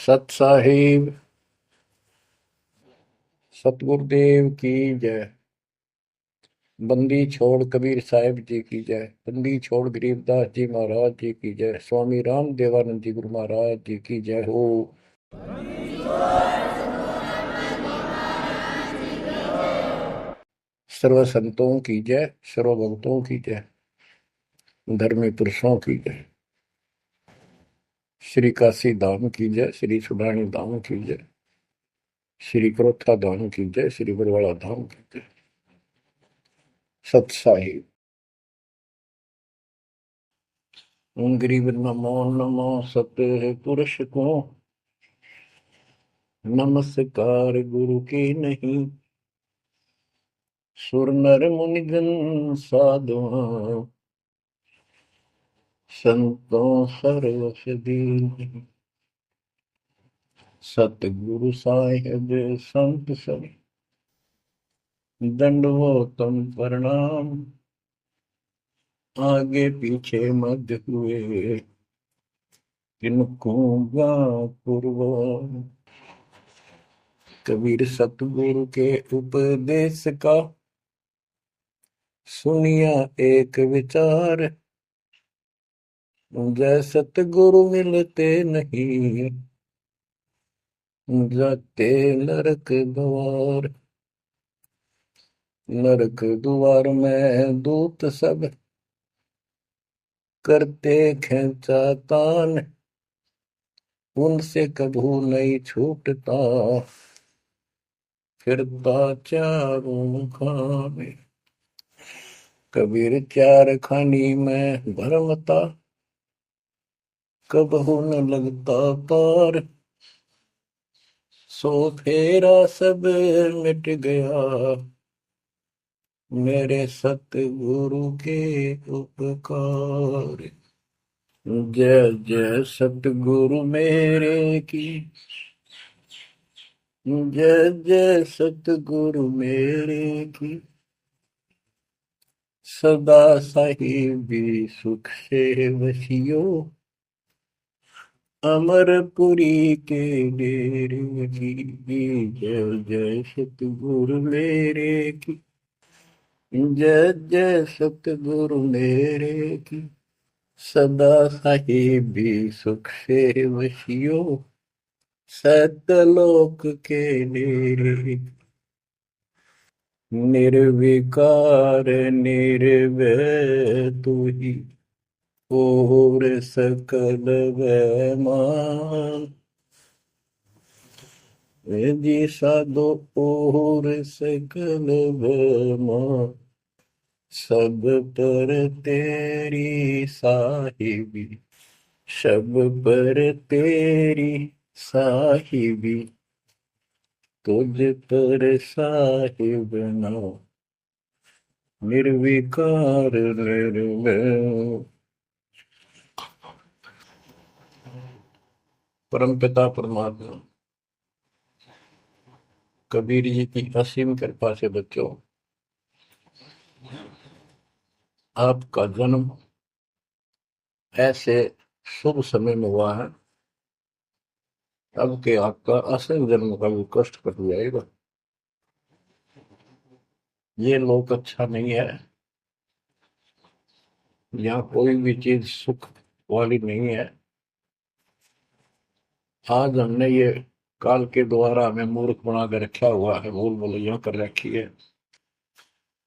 सत साहिब सतगुरुदेव की जय। बंदी छोड़ कबीर साहिब जी की जय। बंदी छोड़ गरीबदास जी महाराज जी की जय। स्वामी राम देवानंद जी गुरु महाराज जी की जय हो। सर्व संतों की जय, सर्व भक्तों की जय, धर्मी पुरुषों की जय। श्री काशी धाम की जय, श्री सुडानी धाम की जय, श्री क्रोथा धाम की जय, श्री बरवाड़ा धाम की जय। सत साहिब गरीब नमो नमो सत्य पुरुष को नमस्कार गुरु की नहीं। सुर नर मुनिजन साधुआ संतों सर्वसदीन। सतगुरु साहिब संत सब दंडवतम प्रणाम। आगे पीछे मध्य हुए किनको पूर्व। कबीर सतगुरु के उपदेश का सुनिया एक विचार। जय सतगुरु मिलते नहीं जाते नरक द्वार। नरक द्वार में दूत सब करते खेचा तान। उनसे कभू नहीं छूटता फिरता चारों खाने। कबीर चार खानी में भरमता कबहू न लगता पार। सो फेरा सब मिट गया मेरे सतगुरु के उपकार। जय जय सतगुरु मेरे की जय जय सतगुरु मेरे की। सदा साहिबी सुख से वसियो अमरपुरी के डेरे की। जय जय सतगुरु मेरे की जय जय सतगुरु मेरे की। सदा साहिबी सुख से वसियो सतलोक के डेरे। निर्विकार निर्भय तू ही और सकल वैमान। जी साधो और सकल वैमान। सब पर तेरी साहिबी सब पर तेरी साहिबी। तुझ पर साहिब ना निर्विकार निर्भय। परम पिता परमात्मा कबीर जी की असीम कृपा से बच्चों, आपका जन्म ऐसे शुभ समय में हुआ है अब के आपका असल जन्म का भी कष्ट कट जाएगा। ये लोक अच्छा नहीं है। यहाँ कोई भी चीज सुख वाली नहीं है। आज हमने ये काल के द्वारा हमें मूर्ख बना कर रखा हुआ है, भूल भुलैया कर रखी है।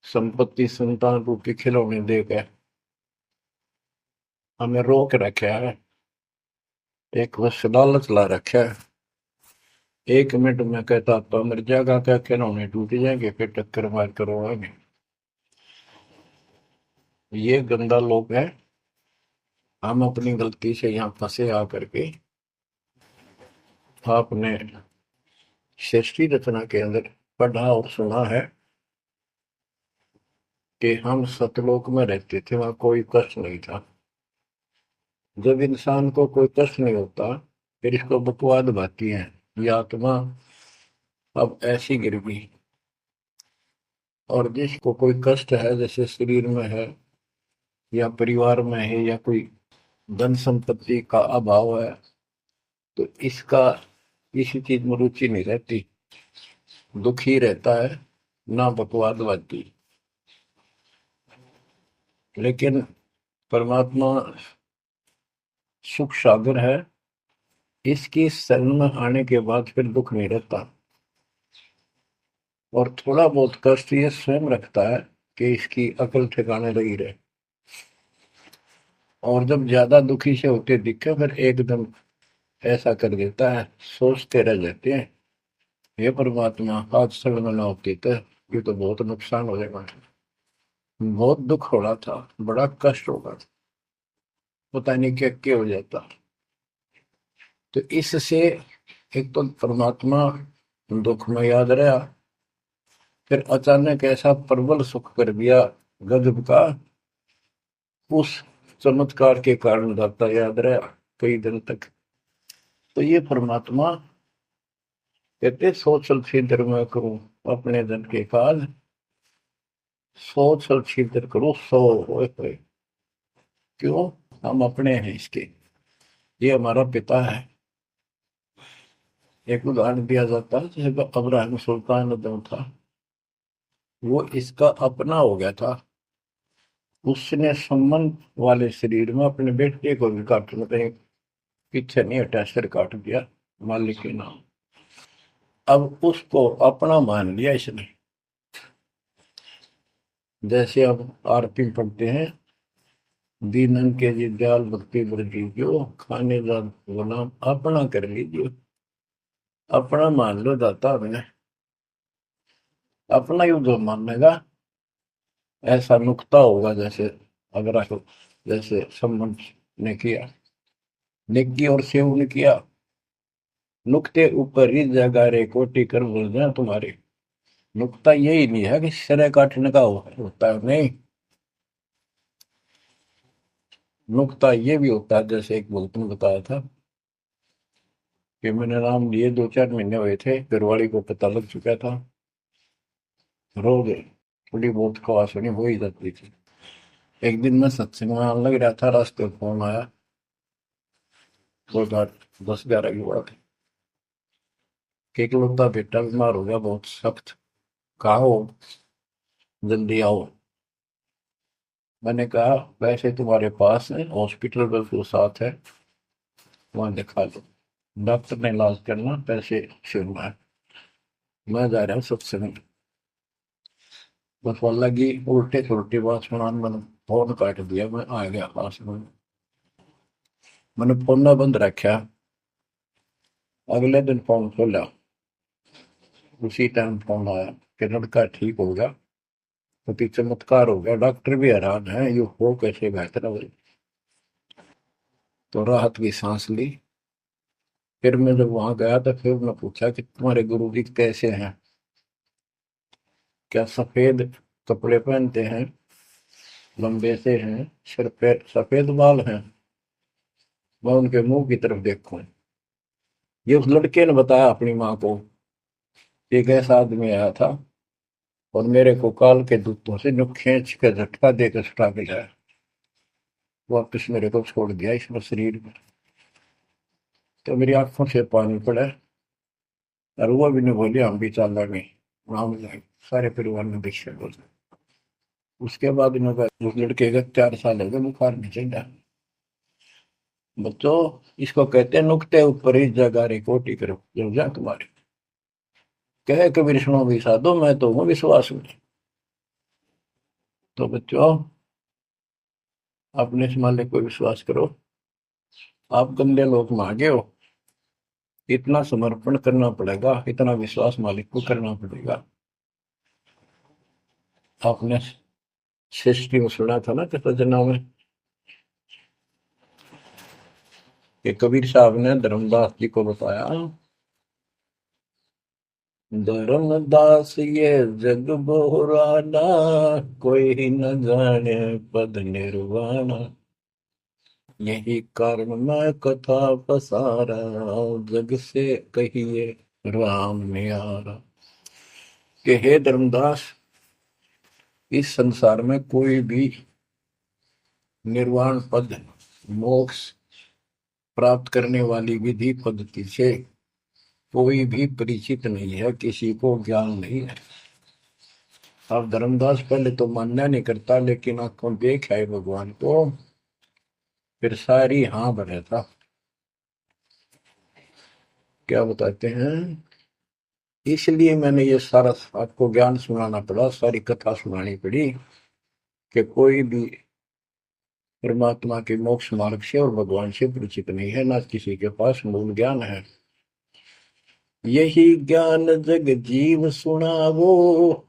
संपत्ति संतान रूपी खिलौने देकर हमें रोक रखा है। एक बस लालच ला रखा है। एक मिनट में कहता तो मर जाएगा, क्या खिलौने टूट जाएंगे, फिर टक्कर मार कर रोएंगे। ये गंदा लोग है। हम अपनी गलती से यहाँ फंसे आकर के। आपने सृष्टि रचना के अंदर पढ़ा और सुना है कि हम सतलोक में रहते थे, वहां कोई कष्ट नहीं था। जब इंसान को कोई कष्ट नहीं होता फिर इसको बकवाद भाती है। ये आत्मा अब ऐसी गिर गई। और जिसको कोई कष्ट है, जैसे शरीर में है या परिवार में है या कोई धन संपत्ति का अभाव है, तो इसका किसी चीज में रुचि नहीं रहती, दुखी रहता है, ना बकवादवादी। लेकिन परमात्मा सुख सागर है, इसकी शरण में आने के बाद फिर दुख नहीं रहता। और थोड़ा बहुत कष्ट ये स्वयं रखता है कि इसकी अकल ठिकाने लगी रहे। और जब ज्यादा दुखी से होते दिखे फिर एकदम ऐसा कर देता है, सोचते रह जाते हैं, हे परमात्मा आज शरण न होती तो ये तो बहुत नुकसान हो जाएगा, बहुत दुख हो रहा था, बड़ा कष्ट होगा, पता नहीं क्या क्या हो जाता। तो इससे एक तो परमात्मा दुख में याद रहा, फिर अचानक ऐसा प्रबल सुख कर दिया गजब का, उस चमत्कार के कारण दाता याद रहा कई दिन तक। तो ये परमात्मा कहते सोचल छिद्र में करूं अपने जन के काज, सोचल छिद्र करूं सो होए। क्यों? हम अपने हैं इसके, ये हमारा पिता है। एक उदाहरण दिया जाता है, जैसे अब्राहम सुल्तान जो था वो इसका अपना हो गया था, उसने संबंध वाले शरीर में अपने बेटे को भी काटने पे पीछे नहीं हटा, सिर काट दिया मालिक के नाम। अब उसको अपना मान लिया इसने। जैसे अब आरती पढ़ते हैं, दीनन के जी दयाल भक्ति वृद्धि जो खाने जा गुलाम अपना कर लीजिए, अपना मान लो दाता में, अपना ही जो मानेगा ऐसा नुकता होगा। जैसे अगर आपको जैसे संबंध ने किया, नेकी और सेव ने किया, नुक्ते ऊपर ही जगह रे कोटि कर बोल जाए तुम्हारे। नुकता यही नहीं है कि सिरे काटने का होता है, नहीं, नुकता ये भी होता है। जैसे एक बुजुर्ग ने बताया था कि मैंने नाम लिए 2-4 महीने हुए थे, घरवाली को पता लग चुका था, रोज थोड़ी बहुत खवास होनी हो ही जाती थी। एक दिन मैं सत्संग में लग रहा था, रास्ते में फोन आया, दो 10-11 की बात है, कि इकलौता बेटा बीमार हो गया बहुत सख्त, कहा हो जल्दी आओ। मैंने कहा वैसे तुम्हारे पास है हॉस्पिटल बिल्कुल साथ है, वहां दिखा दो, डॉक्टर ने इलाज करना, पैसे शुरू है, मैं जा रहा हूँ सत्संग। बस वो लगी उल्टे सुलटी बात सुनाने, मैंने फोन काट दिया, मैं आ गया पास में, मैंने फोन ना बंद रखा। अगले दिन फोन खोला, उसी टाइम फोन आया कि लड़का ठीक हो गया, तो चमत्कार हो गया, डॉक्टर भी हैरान है ये हो कैसे बेहतर हो। तो राहत की सांस ली। फिर मैं जब वहां गया तो फिर मैं पूछा कि तुम्हारे गुरु जी कैसे हैं, क्या सफेद कपड़े पहनते हैं, लंबे से हैं, सिर पे सफेद बाल हैं। मैं उनके मुंह की तरफ देखूं, ये उस लड़के ने बताया अपनी माँ को, एक ऐसा आदमी आया था और मेरे को काल के दूतों से जो खींच के झटका देकर सुटा के लाया, वापिस मेरे को छोड़ दिया इस शरीर में। तो मेरी आंखों से पानी पड़ा, और वो भी नहीं बोली हम भी चल रहे वहां जाए, सारे परिवार ने दीक्षा बोल। उसके बाद इन्होंने उस लड़के का 4 साल हो गए, बुखार नहीं चढ़ा। बच्चों, इसको कहते हैं नुक्ते ऊपर ही जगह रे कोटि करो जो जा तुम्हारे, कहे कबीर सुनो भी साधो मैं तो हूँ विश्वास में। तो बच्चों, अपने इस मालिक को विश्वास करो। आप गंदे लोग में आगे हो, इतना समर्पण करना पड़ेगा, इतना विश्वास मालिक को करना पड़ेगा। आपने सृष्टि में सुना था ना कृष्ण में कि कबीर साहब ने धर्मदास जी को बताया, धर्मदास ये जग बोराना, कोई न जाने पद निर्वाणा, यही कारण मैं कथा पसारा, जग से कहिए राम नियारा। कि हे धर्मदास, इस संसार में कोई भी निर्वाण पद, मोक्ष प्राप्त करने वाली विधि पद्धति से कोई भी परिचित नहीं है, किसी को ज्ञान नहीं है। अब धर्मदास पहले तो मानना नहीं करता, लेकिन आंखों देख है भगवान को, फिर सारी हाँ भरे था। क्या बताते हैं, इसलिए मैंने ये सारा आपको ज्ञान सुनाना पड़ा, सारी कथा सुनानी पड़ी, कि कोई भी परमात्मा के मोक्ष मार्ग से और भगवान से परिचित नहीं है, ना किसी के पास मूल ज्ञान है। यही ज्ञान जग जीव सुनावो,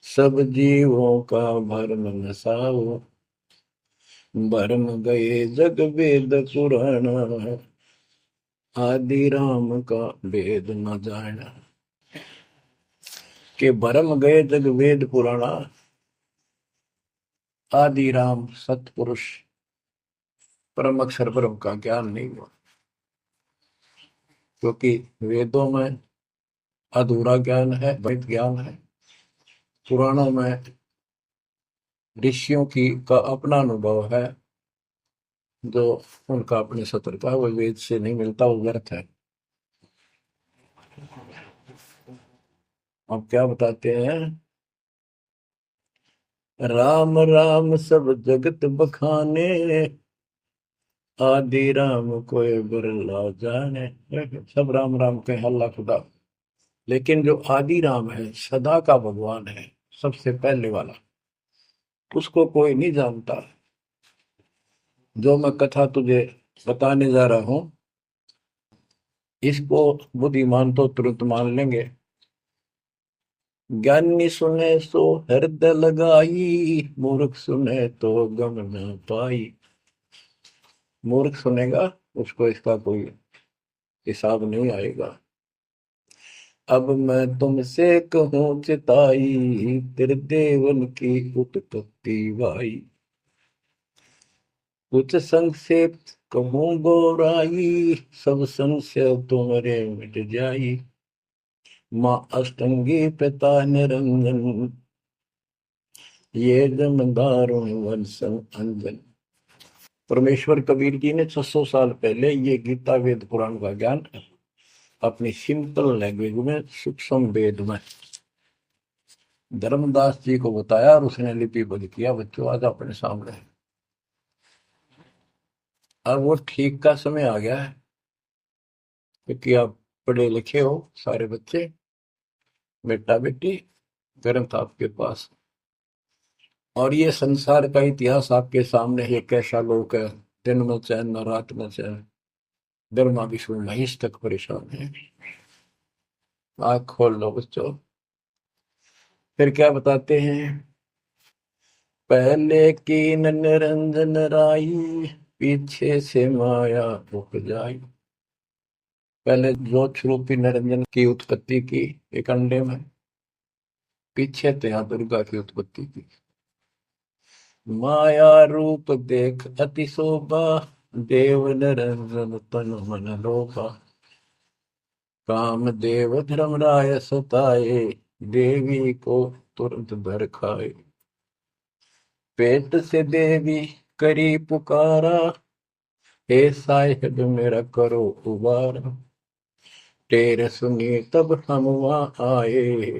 सब जीवों का भरम नसाओ। भरम गए जग वेद पुराण, आदि राम का वेद न जाना। के भरम गए जग वेद पुराणा, आदि राम सतपुरुष परम अक्षर ब्रह्म का ज्ञान नहीं हुआ। क्योंकि वेदों में अधूरा ज्ञान है, वैध ज्ञान है। पुराणों में ऋषियों की का अपना अनुभव है, जो उनका अपने सत्र का, वो वेद से नहीं मिलता, वो व्यर्थ है। अब क्या बताते हैं, राम राम सब जगत बखाने, आदि राम कोई बिरला जाने। सब राम राम के अल्लाह खुदा, लेकिन जो आदि राम है, सदा का भगवान है, सबसे पहले वाला, उसको कोई नहीं जानता। जो मैं कथा तुझे बताने जा रहा हूं, इसको बुद्धिमान तो तुरंत मान लेंगे। ज्ञानी सुने सो हृदय लगाई, मूर्ख सुने तो गम न पाई। मूर्ख सुनेगा, उसको इसका कोई हिसाब नहीं आएगा। अब मैं तुमसे कहूँ चिताई, तेरे देवन की उत्पत्ति वाई। कुछ संक्षेप कहूँ गौराई, सब संशय तुम्हारे मिट जाई। माँ अष्टंगी पिता निरंजन, ये जन दारुण वंशन अंजन। परमेश्वर कबीर जी ने 600 साल पहले ये गीता वेद पुराण का ज्ञान अपनी सिंपल लैंग्वेज में, सूक्ष्म वेद में धर्मदास जी को बताया, और उसने लिपिबद्ध किया। बच्चों आज अपने सामने है। अब वो ठीक का समय आ गया है, क्योंकि आप पढ़े लिखे हो सारे बच्चे, बेटा बेटी, ग्रंथ आपके पास, और ये संसार का इतिहास आपके सामने है। कैसा लोग है, दिन में चैन न रात में चैन, धर्मा विष्णु महेश तक परेशान है। आँख खोल लो बच्चों। फिर क्या बताते हैं, पहले कीन निरंजन राई, पीछे से माया उपजाई। पहले ज्योत रूपी निरंजन की उत्पत्ति की एक अंडे में, पीछे त्या दुर्गा की उत्पत्ति की। माया रूप देख अति शोभा, देव निरंजन तन मन लोभा। काम देव धर्मराय सताए, देवी को तुरंत भर खाए। पेट से देवी करी पुकारा, हे साहिब मेरा करो उबारा। टेर सुनी तब हम वहां आए,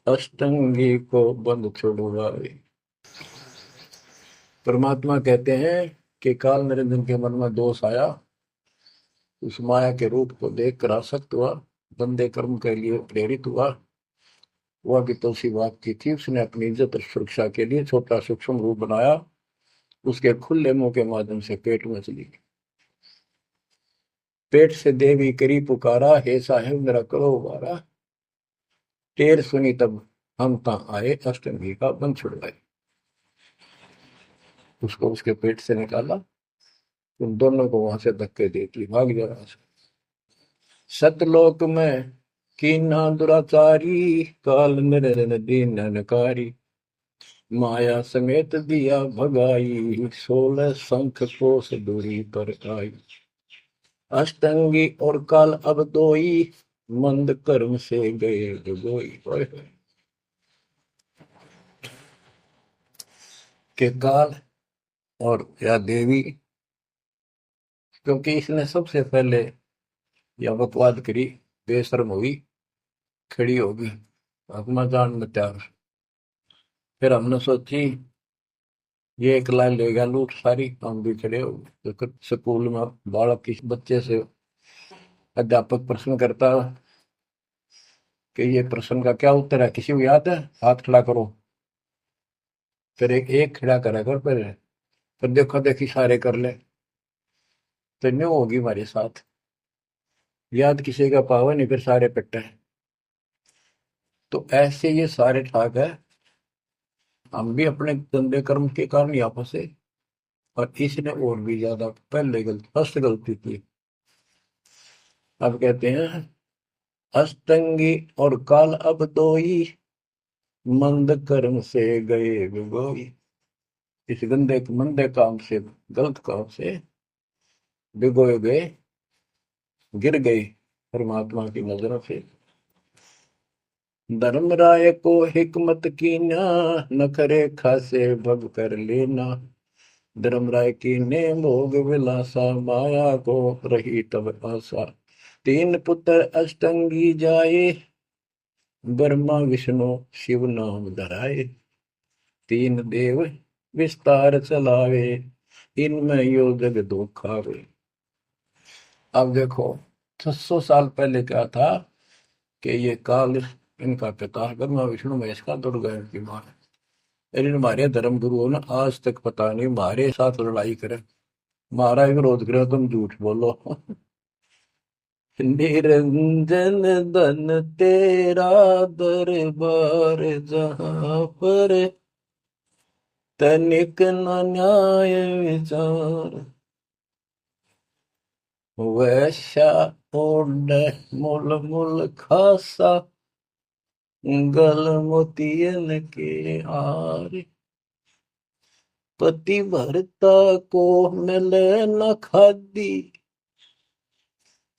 अष्टंगी को बंद छुड़वाए। परमात्मा कहते हैं कि काल निरंजन के मन में दोष आया, उस माया के रूप को देखकर आसक्त हुआ, बंदे कर्म के लिए प्रेरित हुआ। वह भी तो उसी बात की थी, उसने अपनी इज्जत और सुरक्षा के लिए छोटा सूक्ष्म रूप बनाया, उसके खुले मुंह के माध्यम से पेट में चली गई। पेट से देवी करी पुकारा, हे साहेब मेरा करो उबारा। टेर सुनी तब हम ता आए, अष्टमी का बंध छुड़वाए। उसको उसके पेट से निकाला, उन दोनों को वहां से धक्के देती भाग जा रहा। सतलोक में कीना दुराचारी, काल निरंजन दीन नकारी। माया समेत दिया भगाई, 16 शंख कोस दूरी पर आई। अष्टंगी और काल अब दोई, मंद कर्म से गए डुबोई। के काल और या देवी, क्योंकि इसने सबसे पहले या बकवाद करी, बेशर्म हुई, खड़ी होगी, अपना जान में त्याग। फिर हमने सोची ये एक लाइन लेगा लूट सारी, हम भी खड़े हो गए। तो स्कूल में बालक किसी बच्चे से अध्यापक प्रश्न करता कि ये प्रश्न का क्या उत्तर है, किसी को याद है, हाथ खड़ा करो। फिर एक एक खड़ा करा कर, फिर देखो देखी सारे कर ले, तो न्यू होगी हमारे साथ। याद किसी का पावा नहीं, फिर सारे पिट्टे। तो ऐसे ये सारे ठाक है, हम भी अपने गंदे कर्म के कारण यहाँ फंसे, और इसने और भी ज्यादा पहले गलती, फर्स्ट गलती की। अब कहते हैं अष्टंगी और काल अब दोई, मंद कर्म से गए बिगोई। इस गंदे मंदे काम से, गलत काम से भिगोए गए, गिर गए परमात्मा की नजरों से। धर्मराय को हिकमत कीना, नखरे खासे भग कर लेना। धर्मराय की ने भोग विलासा, माया को रही तब आशा। तीन पुत्र अष्टंगी जाए, ब्रह्मा विष्णु शिव नाम धराए। तीन देव विस्तार चलावे, इनमें यो जग दो खावे। अब देखो 600 साल पहले क्या था कि ये काल इनका पिता ब्रह्मा विष्णु महेश का दुर्गा की मां है। लेकिन हमारे धर्म गुरुओं ने आज तक पता नहीं हमारे साथ लड़ाई करे, हमारा विरोध करे, तुम झूठ बोलो। निरंजन धन तेरा दरबार, जहां पर तनिक न न्याय विचार। वैश्या ओढ़ मूल मूल खासा, गल मोतियन के हार। पति भरता को मिले न खादी,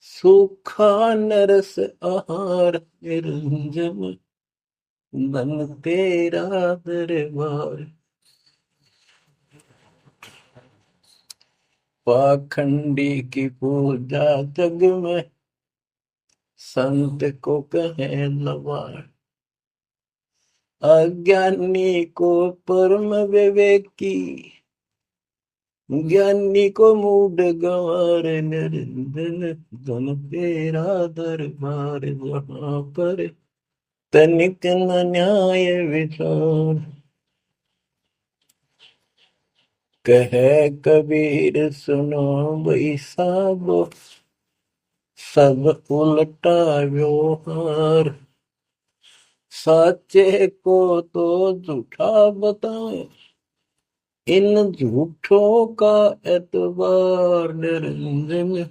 सूखा नरस आहार। निरंजन धन तेरा दरबार। पाखंडी की पूजा जग में, संत को कहे लवार। अज्ञानी को परम विवेकी, ज्ञानी को मूड गंवार। निरंजन धन तेरा दरबार, जहां पर तनिक न न्याय विचार। कहे कबीर सुनो भाई साबो, सब उल्टा व्यवहार। साचे को तो झूठा बताए, इन झूठों का एतबार। निरंजन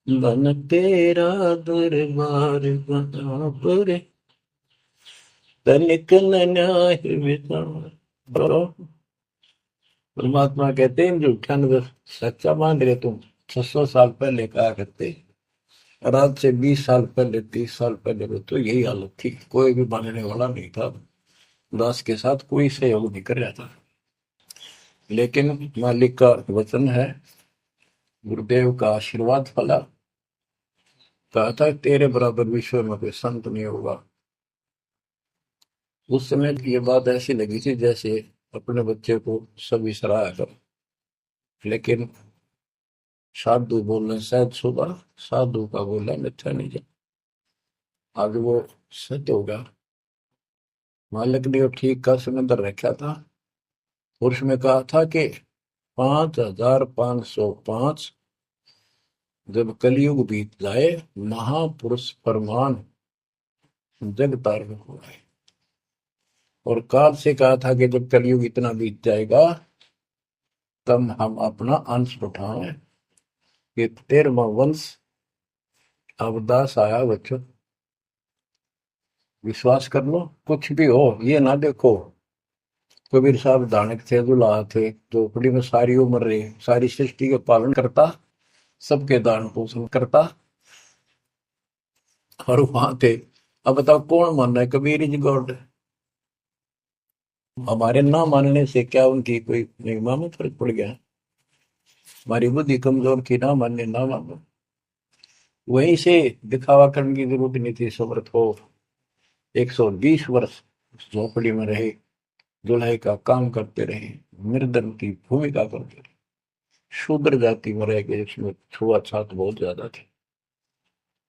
धन तेरा दरबार, जहां पर तनिक न न्याय विचार। तो परमात्मा कहते हैं झूठा न सच्चा मान रहे तुम। 600 साल पहले कहा करते, और आज से 20 साल पहले, 30 साल पहले तो यही हालत थी, कोई भी मानने वाला नहीं था, दास के साथ कोई सहयोग नहीं कर रहा था। लेकिन मालिक का वचन है, गुरुदेव का आशीर्वाद फला, कहा था तेरे बराबर विश्व में कोई संत नहीं होगा। उस समय ये बात ऐसी लगी थी जैसे अपने बच्चे को सभी सराहा कर। लेकिन साधु बोलने शायद सुबह, साधु का बोला मिथ्या नहीं जा। आगे वो सत्य होगा। मालिक ने वो ठीक का समंदर रखा था, और उसमें कहा था कि 5505 जब कलयुग बीत जाए, महापुरुष फरमान जग तारण हो गए। और काल से कहा था कि जब कलयुग इतना बीत जाएगा, तब हम अपना अंश उठाएं। ये 13वां वंश अवदास आया बच्चों। विश्वास कर लो, कुछ भी हो, ये ना देखो कबीर साहब दानक थे, दुल्हा थे, झोपड़ी में सारी उम्र रहे, सारी सृष्टि का पालन करता, सबके दान पोषण करता, और वहां थे। अब बताओ कौन मान रहा है कबीर इज गॉड? हमारे ना मानने से क्या उनकी कोई महिमा में फर्क पड़ गया? हमारी बुद्धि कमजोर की, ना मानने ना मानो। वहीं से दिखावा करने की जरूरत नहीं थी। समर्थ हो 120 वर्ष उस झोपड़ी में रहे, जुलाई का काम करते रहे, निर्धन की भूमिका करते रहे, शूद्र जाति में रह गए, इसमें छुआछात बहुत ज्यादा थी।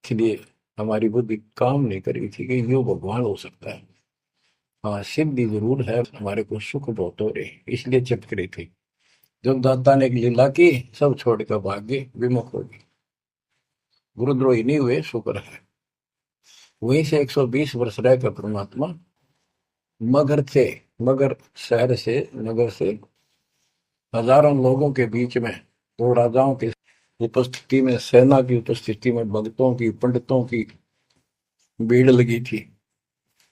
इसलिए हमारी बुद्धि काम नहीं करी थी कि यो भगवान हो सकता है। हाँ, सिद्धि जरूर है, हमारे को सुख बहुत हो रहे इसलिए चिपक रही थी। जब दाता ने एक लीला की, सब छोड़कर भाग गए, विमुख हो गए, गुरुद्रोही नहीं हुए, शुक्र है। वहीं से 120 वर्ष रहकर परमात्मा मगध से, मगर शहर से, नगर से हजारों लोगों के बीच में, दो राजाओं की उपस्थिति में, सेना की उपस्थिति में, भक्तों की, पंडितों की भीड़ लगी थी।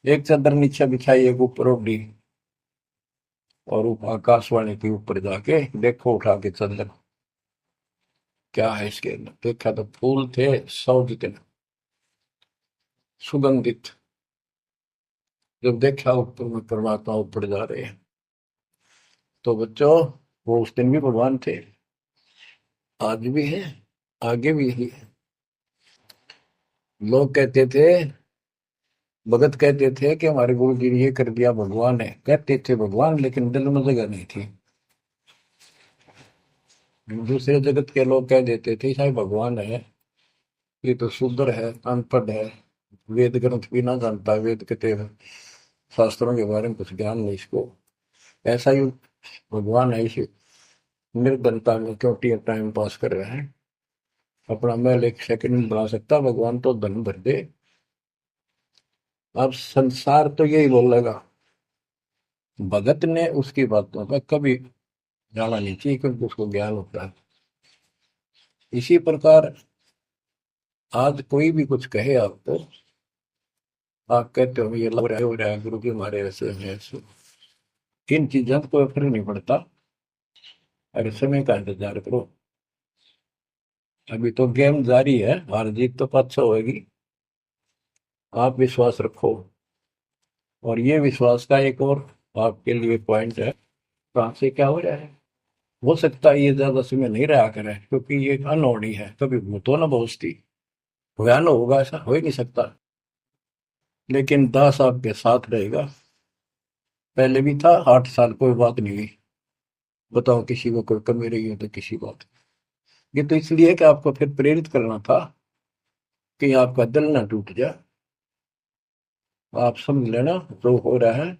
एक चादर नीचे बिछाई, एक ऊपर ओढ़ी, और आकाशवाणी के ऊपर जाके देखो उठा के चादर, क्या है इसके अंदर। देखा तो फूल थे 100 जितने, सुगंधित। जब देखा ऊपर में परमात्मा ऊपर जा रहे हैं, तो बच्चों वो उस दिन भी भगवान थे, आज भी है, आगे भी है। लोग कहते थे, भगत कहते थे कि हमारे गुरु जी ने ये कर दिया, भगवान है। कहते थे भगवान, लेकिन दिल में जगह नहीं थी। दूसरे जगत के लोग कह देते थे शायद भगवान है, ये तो शूद्र है, अनपढ़ है, वेद ग्रंथ भी ना जानता, वेद के शास्त्रों के बारे में कुछ ज्ञान नहीं इसको, ऐसा ही भगवान है, इसी निर्धनता में क्यों टाइम पास कर रहे हैं, अपना महल एक सेकंड में बना सकता, भगवान तो धन भर दे। अब संसार तो यही बोलेगा। भगत ने उसकी बातों का कभी जाना नहीं चाहिए, क्योंकि उसको ज्ञान होता है। इसी प्रकार आज कोई भी कुछ कहे आपको, आप कहते हो ये हो रहा है, गुरु जी हमारे ऐसे हैं ऐसे, इन चीजों को फर्क नहीं पड़ता। अरे समय का इंतजार करो, अभी तो गेम जारी है, हार जीत तो पाछो होगी। आप विश्वास रखो। और ये विश्वास का एक और आपके लिए पॉइंट है, कहाँ से क्या हो रहा है। हो सकता है ये ज्यादा समय नहीं रहा करे, क्योंकि ये अनहोनी है, कभी भूतो ना भविष्यति, भयान होगा ऐसा हो ही नहीं सकता। लेकिन दास आपके साथ रहेगा, पहले भी था, 8 साल कोई बात नहीं हुई। बताओ किसी को कोई कमी रही हो तो किसी बात। ये तो इसलिए कि आपको फिर प्रेरित करना था, कि आपका दिल ना टूट जाए। आप समझ लेना, जो हो रहा है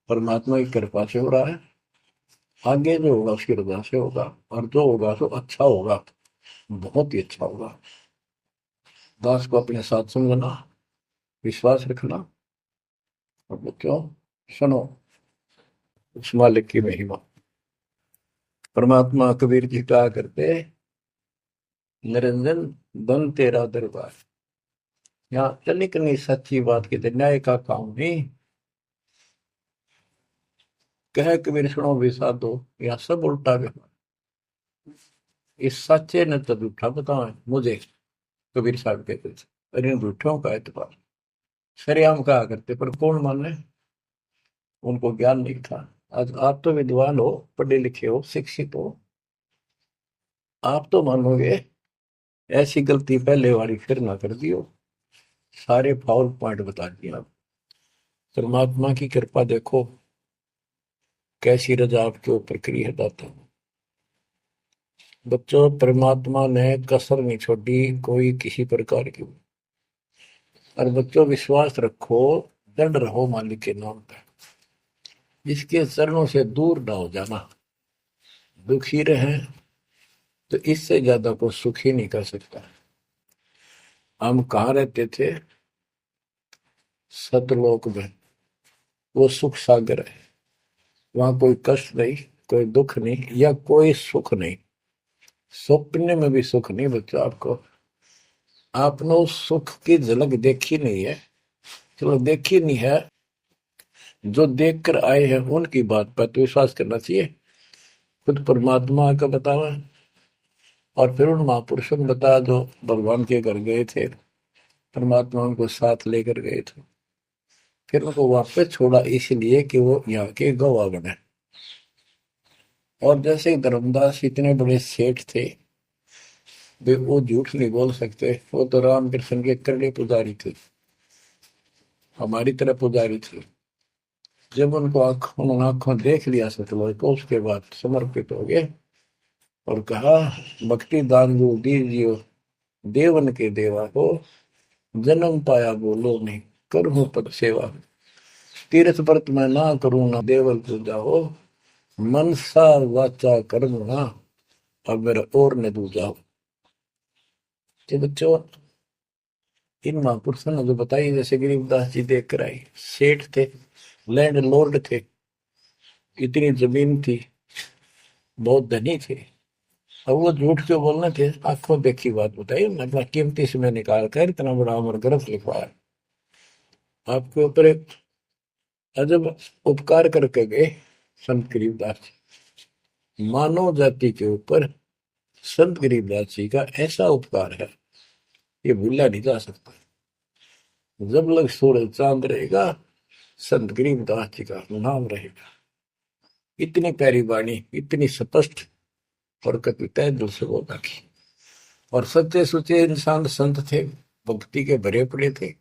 परमात्मा की कृपा से हो रहा है, आगे जो होगा उसकी रजा से होगा, और जो होगा तो अच्छा होगा, बहुत ही अच्छा होगा। दास को अपने साथ समझना, विश्वास रखना, और बच्चों सुनो उस मालिक की महिमा। परमात्मा कबीर जी कहा करते, निरंजन धन तेरा दरबार। यहाँ तनिक नहीं सच्ची बात की न्याय का काम नहीं। कह कबीर सुनो भी साधो, यहाँ सब उल्टा व्यवहार। इस सच्चे ने तो झूठा बताओ मुझे, कबीर साहब कहते थे, अरे इन झूठों का एतबार। सरेआम कहा करते, पर कौन माने, उनको ज्ञान नहीं था। आज आप तो विद्वान हो, पढ़े लिखे हो, शिक्षित हो, आप तो मानोगे ऐसी गलती पहले वाली फिर ना कर दियो। सारे फाउल पॉइंट बता दिए आप। परमात्मा की कृपा देखो कैसी रजा आपके ऊपर करी है दाता। बच्चों परमात्मा ने कसर नहीं छोड़ी कोई किसी प्रकार की। और बच्चों विश्वास रखो, दृढ़ रहो मालिक के नाम पे, इसके चरणों से दूर ना हो जाना। दुखी रहे तो इससे ज्यादा को सुखी नहीं कर सकता। हम कहाँ रहते थे, सतलोक में, वो सुख सागर है। वहां कोई कष्ट नहीं, कोई दुख नहीं, या कोई सुख नहीं। सपने में भी सुख नहीं बच्चों आपको। आपने उस सुख की झलक देखी नहीं है, चलो देखी नहीं है, जो देख कर आए हैं उनकी बात पर तो विश्वास करना चाहिए। खुद परमात्मा का बतावा, और फिर उन महापुरुषों ने बताया जो भगवान के घर गए थे, परमात्मा उनको साथ लेकर गए थे, फिर उनको वापस छोड़ा इसलिए कि वो यहाँ के गवाह बने। और जैसे धर्मदास इतने बड़े सेठ थे, वे वो झूठ नहीं बोल सकते। वो तो रामकृष्ण के करड़े पुजारी थे, हमारी तरह पुजारी थे। जब उनको उन्होंने आंखों देख लिया सतलोक को, उसके बाद समर्पित हो गए और कहा, भक्ति दान जो दीजियो देवन के देवा हो, जन्म पाया बोलो नहीं करूं पद सेवा। तीर्थ व्रत में ना करूं ना देवल पूजा हो, मनसा वाचा कर्म ना अब मेरा और न दूजा हो। ये बच्चों इन महापुरुषों ने जो बताई, जैसे गरीबदास जी देख कर आई, सेठ थे, लैंड लॉर्ड थे, इतनी जमीन थी, बहुत धनी थे। अब वो झूठ क्यों बोलने थे? आंखों देखी बात बताई, मतलब कीमती समय निकाल कर इतना बड़ा अमर ग्रंथ लिखवाया, आपके ऊपर एक अजब उपकार करके गए संत गरीबदास जी। मानव जाति के ऊपर संत गरीबदास जी का ऐसा उपकार है, ये भूला नहीं जा सकता। जब लग सूरज चांद रहेगा, संत गरीबदास जी का नाम रहेगा। इतनी प्यारी वाणी, इतनी स्पष्ट और कति तय दिल से बोला की। और सच्चे सुचे इंसान संत थे, भक्ति के भरे पड़े थे।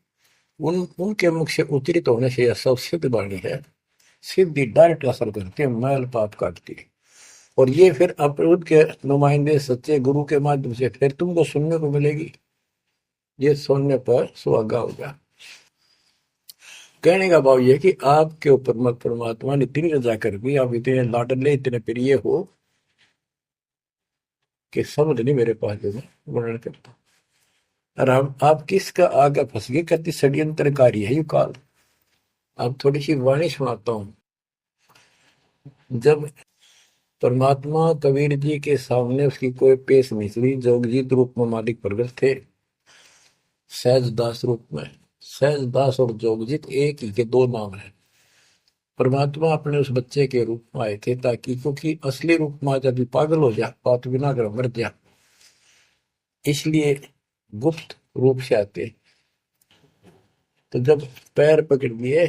उनके मुख से उच्चरित होने से यह सब सिद्ध वाणी है, सिद्धि डायरेक्ट असर करती है, मैल पाप काटती है। और ये फिर अप्रभुत के नुमाइंदे सच्चे गुरु के माध्यम से फिर तुमको सुनने को मिलेगी। ये सुनने पर सुहागा होगा। कहने का भाव ये कि आपके ऊपर मत परमात्मा ने इतनी रजा कर दी, आप इतने लाडले इतने प्रिय हो कि समझ नहीं मेरे पास जो मैं वर्णन करता। और आप किसका आगे फंस गए, कहती षड्यंत्रकारी है यू काल। अब थोड़ी सी वाणी सुनाता हूं। जब परमात्मा कबीर जी के सामने उसकी कोई पेश नहीं चली, जोगजीत रूप में मालिक प्रगट थे, सहज दास रूप में। सहज दास और जोगजीत एक ही के दो नाम है। परमात्मा अपने उस बच्चे के रूप में आए थे, ताकि क्योंकि असली रूप में जब पागल हो जा, बात बिना कर मर जा, इसलिए गुप्त रूप से आते। तो जब पैर पकड़ लिए,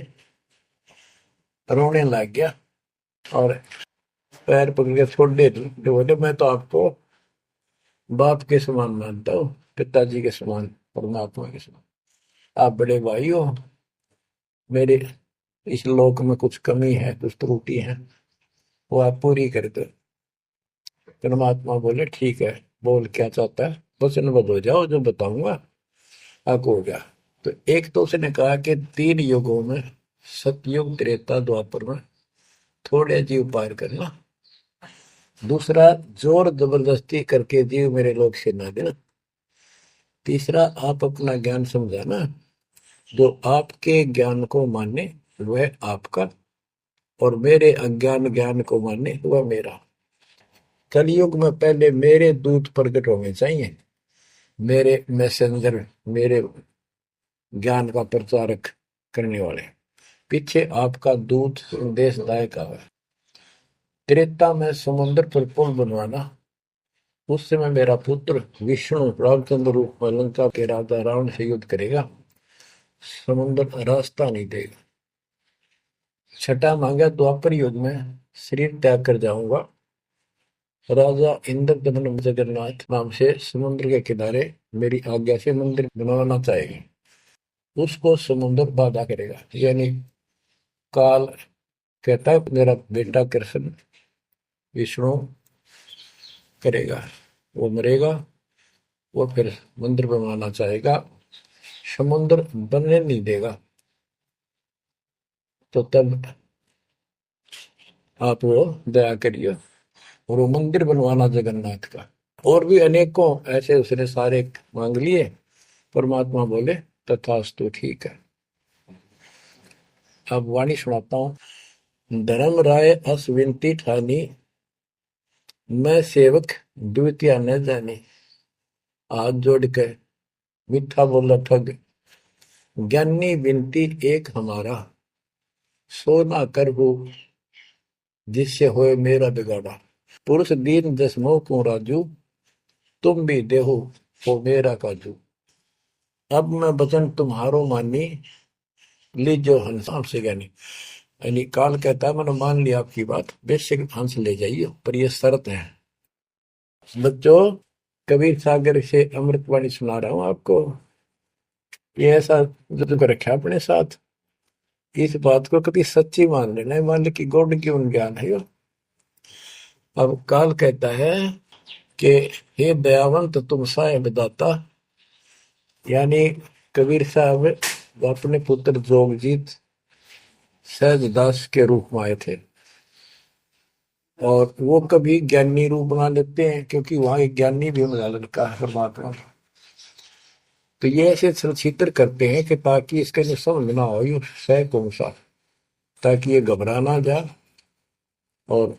रोने लग गया और पैर पकड़ के छोड़ दे, बोले मैं तो आपको बाप के समान मानता हूँ, पिताजी के समान, परमात्मा के समान। आप बड़े भाई हो, मेरे इस लोक में कुछ कमी है, कुछ त्रुटि है, वो आप पूरी कर दो। परमात्मा बोले ठीक है, बोल क्या चाहता है, वचनबद्ध हो जाओ, जो बताऊंगा आप हो गया। तो एक तो उसने कहा कि 3 युगों में, सतयुग त्रेता द्वापर में थोड़े जीव पार करना। दूसरा, जोर जबरदस्ती करके जीव मेरे लोग से ना देना। तीसरा, आप अपना ज्ञान समझाना, जो आपके ज्ञान को माने वह आपका, और मेरे अज्ञान ज्ञान को माने वह मेरा। कलयुग में पहले मेरे दूत प्रकट होने चाहिए, मेरे मैसेंजर, मेरे ज्ञान का प्रचारक करने वाले। पीछे आपका दूत संदेशदायक आवे। त्रेता में समुद्र पर पुल बनवाना, उस समय मेरा पुत्र विष्णु रामचंद्र रूप में लंका के राजा रावण से युद्ध करेगा, समुद्र रास्ता नहीं देगा। छठा मांगा, द्वापर युग में शरीर त्याग कर जाऊंगा, राजा इंद्रदमन जगन्नाथ नाम से समुद्र के किनारे मेरी आज्ञा से मंदिर बनवाना चाहेगा, उसको समुद्र बाधा करेगा। यानी काल कहता है मेरा बेटा कृष्ण विष्णु करेगा, वो मरेगा, वो फिर मंदिर बनवाना चाहेगा, समुद्र बनने नहीं देगा। तो तब आप वो दया करिए और वो मंदिर बनवाना जगन्नाथ का। और भी अनेकों ऐसे उसने सारे मांग लिए। परमात्मा बोले तथास्तु, ठीक है। अब वाणी सुनाता हूं। धर्म राय अस विनती ठानी, मैं सेवक द्वितीय न जानी। हाथ जोड़ के मीठा बोला ठग, ज्ञानी विनती एक हमारा, सो ना कर हो जिससे होए मेरा बिगाड़ा। पुरुष दीन जस मोह को राजू, तुम भी देहो हो मेरा काजू। अब मैं वचन तुम्हारो मानी, लीजो हंस से ज्ञानी। यानी काल कहता है मैंने मान लिया आपकी बात, बेशक हंस ले जाइए, पर ये शर्त है। बच्चों कबीर सागर से अमृतवाणी सुना रहा हूं आपको। ये ऐसा जो कर रखा है अपने साथ, इस बात को कभी सच्ची मान लेना है, मान ले कि गॉड की उन ज्ञान है यो। अब काल कहता है कि हे दयावंत तुम साहेब दाता, यानी कबीर साहब अपने पुत्र जोगजीत सहजदास के रूप में आए थे, और वो कभी ज्ञानी रूप बना लेते हैं क्योंकि वहां एक ज्ञानी भी बना लड़का है परमात्मा। तो ये ऐसे चित्र करते हैं कि ताकि इसके लिए समझ ना हो ये सह कौन सा, ताकि ये घबरा ना जाए और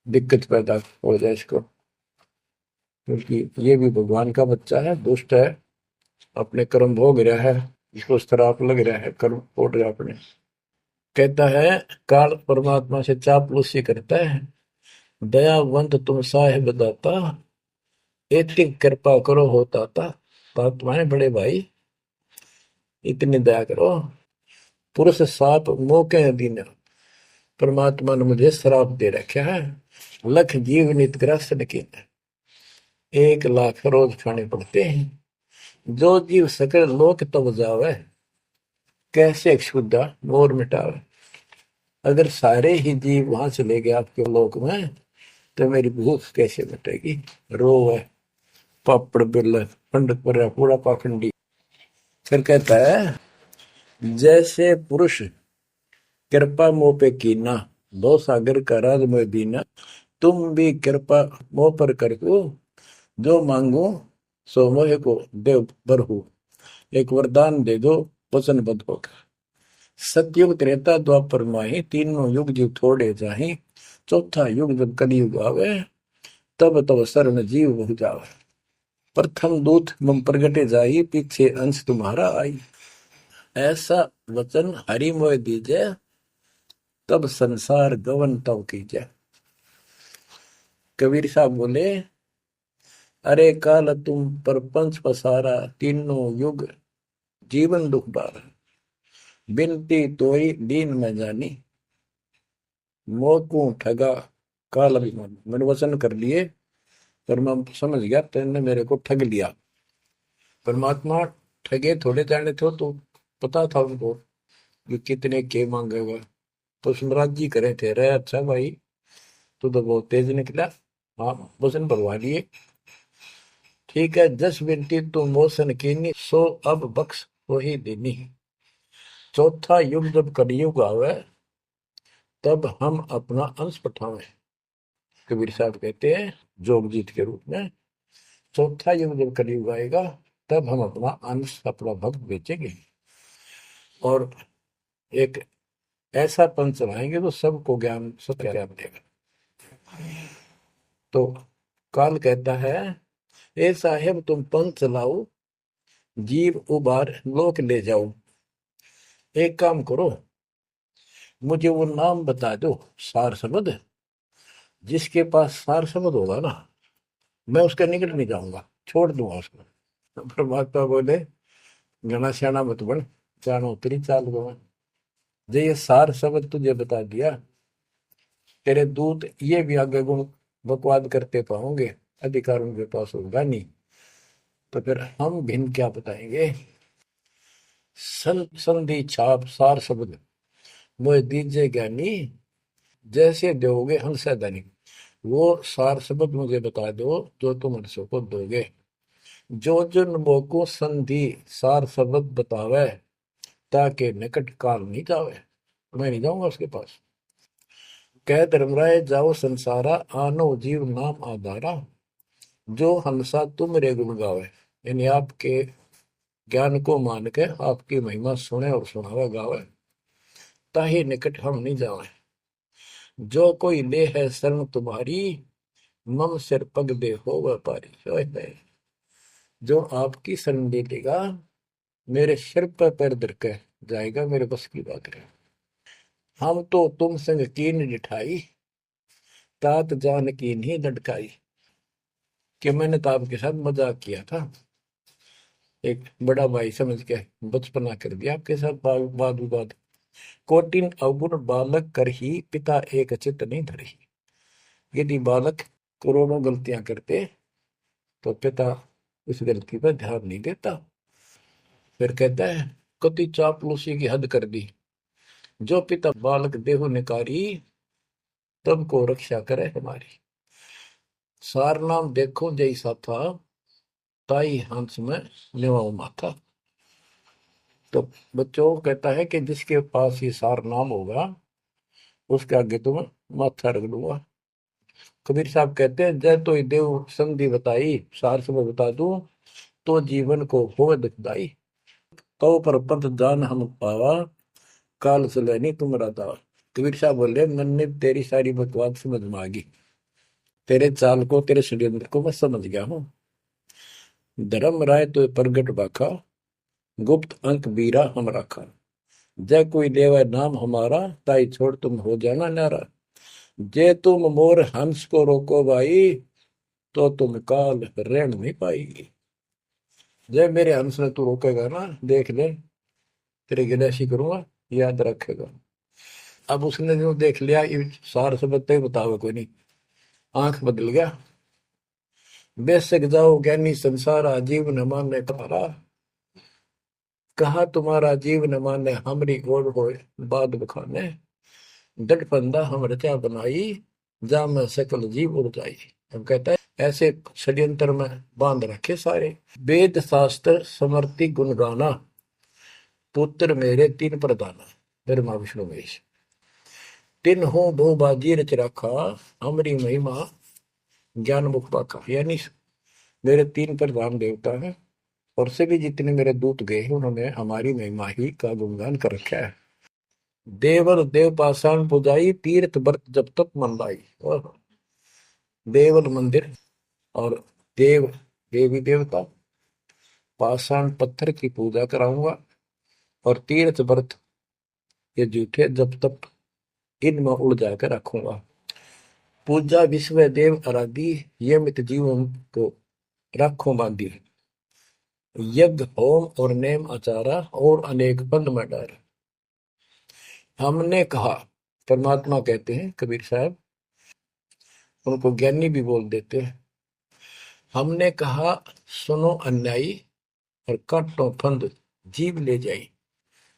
दिक्कत पैदा हो जाए इसको, क्योंकि ये भी भगवान का बच्चा है, दुष्ट है, अपने कर्म भोग रहा है, इसको श्राप लग रहा है, कर्म फोड़ रहा है अपने। कहता है काल परमात्मा से चापलूसी करता है, दयावंत तुम साहेब दाता, इतनी कृपा करो हो ताता। तात्माएं बड़े भाई, इतनी दया करो। पुरुष साप मोके दीन, परमात्मा ने मुझे श्राप दे रखा है। लख जीव नित ग्रस्त की 1 लाख रोज खाने पड़ते हैं। जो जीव सकल लोक तब जावे, कैसे क्षुदा मोर मिटावे। अगर सारे ही जीव वहां चले गए आपके लोक में, तो मेरी भूख कैसे मिटेगी। रोवे पापड़ बिल पंडित पर पूरा पाखंडी। फिर कहता है जैसे पुरुष कृपा मोह पे कीना, दो सागर का राज में दीना, तुम भी कृपा मोह पर करको, जो मांगो सो मोह को देव बरहु। एक वरदान दे दो वचनबद्ध होकर। सतयुग त्रेता द्वापर माही, तीनों युग जीव थोड़े जाही, चौथा युग जब कलयुग आवे, तब तब शरण जीव बहु जावे। प्रथम दूत मम प्रगटे जाई, पीछे अंश तुम्हारा आई। ऐसा वचन हरि मोह दीजे, तब संसार गवन तब कीजे। कबीर साहब बोले अरे काल तुम परपंच पसारा, तीनों युग जीवन दुख बारा। बिनती तोई दीन में जानी, मोह ठगा काल अभिमानी। मैंने वचन कर लिए पर मैं समझ गया तेने मेरे को ठग लिया। परमात्मा ठगे थोड़े जाने थे, तो पता था उनको कि कितने के मांगेगा, तो सुनराज जी करे थे। रे अच्छा भाई, तू तो बहुत तेज निकला, हाँ वचन भरवा लिए। ठीक है, जस बिनती तू मोसन कीनी, सो अब बख्श हो ही देनी। चौथा युग जब कलयुग आवे, तब हम अपना अंश पठावे। कबीर साहब कहते हैं जोगजीत के रूप में, चौथा युग जब कलयुग आएगा, तब हम अपना अंश अपना भक्त बेचेंगे और एक ऐसा पंच चलाएंगे तो सबको ज्ञान सत्य ज्ञान देगा। तो काल कहता है ए साहेब तुम पंथ चलाओ, जीव उबार लोक ले जाओ। एक काम करो, मुझे वो नाम बता दो सार शब्द, जिसके पास सार शब्द होगा ना, मैं उसके निकट नहीं जाऊंगा, छोड़ दूंगा उसको। परमात्मा बोले घना श्याणा मत बन, जानो तेरी चाल गवा। जो ये सार शब्द तुझे बता दिया, तेरे दूत ये भी आगे गुण बकवाद करते पाओगे, अधिकार उनके पास होगा नहीं, तो फिर हम भिन्न क्या बताएंगे। संधि छाप सार शब्द मोह दीजिए ज्ञानी, जैसे दोगे हंसा धनी। वो सार शब्द मुझे बता दो जो तुम हंसों को दोगे। जो जन मोको संधि सार शब्द बतावे, ताके निकट काल नहीं जावे। मैं नहीं जाऊंगा उसके पास। कह धर्मराय जाओ संसारा, आनो जीव नाम आधारा। जो हंसा तुम रे गुण गावे, यानी आपके ज्ञान को मान के आपकी महिमा सुने और सुनावे गावे, ताही निकट हम नहीं जावे। जो कोई ले है शरण तुम्हारी, मम सिर पग दे हो व्यापारी। जो आपकी शरण ले लेगा, मेरे सिर पर पैर धर के जाएगा, मेरे बस की बात है। हम तो तुम संग कीन डिठाई, तात जान की नहीं लटकाई। कि मैंने तो आपके साथ मजाक किया था, एक बड़ा भाई समझ के बचपना कर दिया आपके साथ, वाद विवाद। कोटिन अवगुण बालक कर ही, पिता एक चित नहीं धरही। यदि बालक करोड़ों गलतियां करते तो पिता इस गलती पर ध्यान नहीं देता। फिर कहता है कति चापलूसी की हद कर दी, जो पिता बालक देहु निकारी, तब को रक्षा करे हमारी। सार नाम देखो जैसा था, ताई हंस में लेवाऊ माथा। तो बच्चों कहता है कि जिसके पास ये सार नाम होगा उसके आगे तो मैं माथा रख दूंगा। कबीर साहब कहते हैं जय तो देव संधि बताई, सार से मैं बता दूं तो जीवन को हो दुखदाई। तो पर पद जान हम पावा, काल सुलैनी तुमरा दावा। कबीर साहब बोले मैंने तेरी सारी बकवास समझ में आ गई, तेरे चाल को तेरे षड्यंत्र को मैं समझ गया हूँ। धर्म राय तो प्रगट बाखा, गुप्त अंक बीरा हम राखा। जय कोई लेवा नाम हमारा, ताई छोड़ तुम हो जाना नारा। जे तुम मोर हंस को रोको भाई, तो तुम काल रहन नहीं पाएगी। जय मेरे हंस ने तू रोकेगा ना, देख ले तेरी गिनैशी करूंगा, याद रखेगा। अब उसने जो देख लिया ये सार से बत्ते बतावे कोई नहीं, आंख बदल गया। बेशक जाओ ज्ञानी संसार, जीव न माने तुम्हारा। कहा तुम्हारा जीव न माने, हमरी ओर हो बाद बखाने। डट फंदा हम रचा बनाई, जा में सकल जीव उड़ जाई। हम कहता है ऐसे षड्यंत्र में बांध रखे सारे। वेद शास्त्र समर्ति गुण गाना, पुत्र मेरे तीन प्रधाना। ब्रह्मा विष्णु महेश तीन हो भू बाजी रच रखा, हमारी महिमा ज्ञान मुख पाखा। यानी मेरे तीन प्रधान देवता हैं और सभी जितने मेरे दूत गए हैं उन्होंने हमारी महिमा ही का गुणगान कर रखा है। देवल देव पाषाण पुजाई, तीर्थ व्रत जब तक मन लाई। और देवल मंदिर और देव देवी देवता, पाषाण पत्थर की पूजा कराऊंगा और तीर्थ व्रत ये जूठे जब तक इनमें उड़ जाकर रखूंगा। पूजा विश्व देव आराधी, ये मित जीवन को रखो बांधी। यज्ञ होम और नेम आचारा, और अनेक बंद में डर। हमने कहा, परमात्मा कहते हैं कबीर साहब, उनको ज्ञानी भी बोल देते हैं। हमने कहा सुनो अन्यायी, और काटो फंद जीव ले जाई।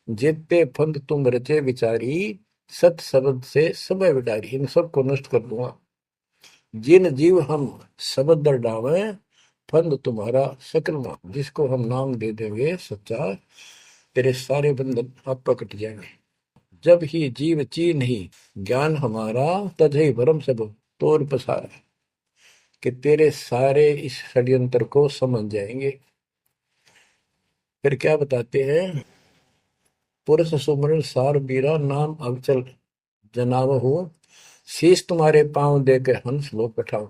जेते फंद तुम रचे विचारी, सत शब्द से समय विडारी। इन सबको नष्ट कर दूंगा। जिन जीव हम शब्द दर डावे, फंद तुम्हारा सकल मां। जिसको हम नाम दे देंगे सच्चा, तेरे सारे बंधन आप कट जाएंगे। जब ही जीव चीन ही ज्ञान हमारा, तजहि भरम सब तोर पसार। कि तेरे सारे इस षड्यंत्र को समझ जाएंगे। फिर क्या बताते हैं, पुरुष सुमरण सार बीरा, नाम अवचल जनाव हो। शीश तुम्हारे पांव दे के हंस लो बैठाओ।